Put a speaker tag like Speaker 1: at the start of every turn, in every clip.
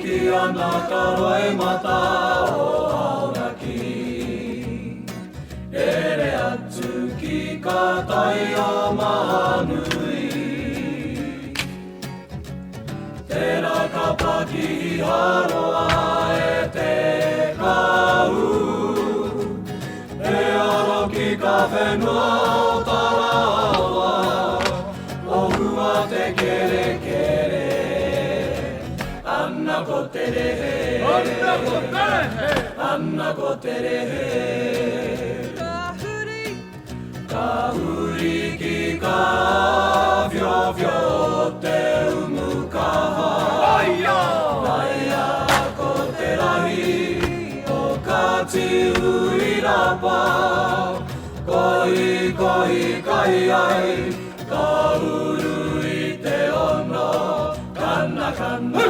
Speaker 1: ki ana ka roe mata o auraki. Ere atu ki ka tai o mahanui. Tērā ka paki I haroa e te kau. E aro ki ka whenua o tarawa. O hua te kere kere. Anna ko te rehe. Anna ko te rehe. Anna ko te rehe. Ka huri ki ka whio whio te umukaha. Aia ko te rahi o ka tiu I rapa. Koi koi kai ai ka uru I te ono. Kana kana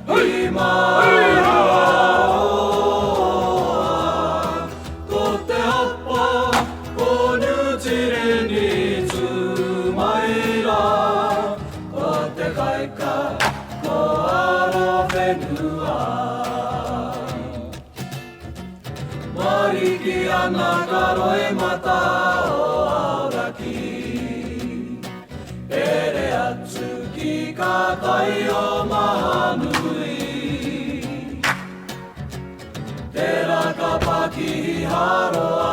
Speaker 1: I mahua ko te hapa o nutire ni tumaira. Ko te kaika ko aro whenua. Mariki ana ka roe mata o auraki. Ere atu ki ka tai o mahanui. Tērā ka paki I haroa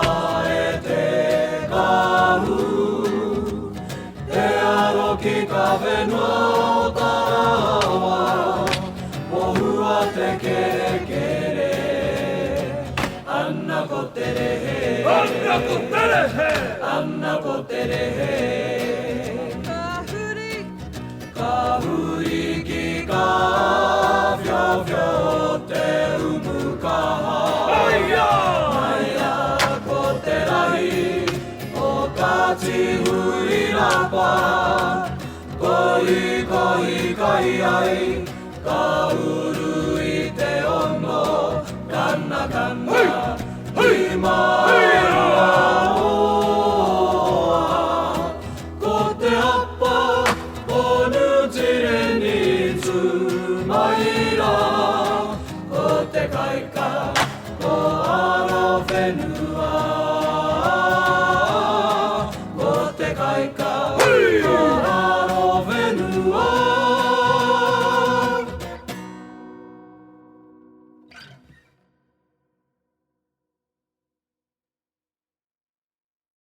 Speaker 1: e te kahu. E aro ki ka whenua o tarawa. O hua te kere kere. Anna ko te rehe. Anna ko te rehe. Anna ko te rehe. Ka huri ki ka whio whio te umukaha. Aia ko te rahi o ka tihu I rapa. Koi koi kai ai ka uru I te ono. Kana kana I mahua ko te hapa o nutire ni tumaira. Ko te kaika ko aro whenua.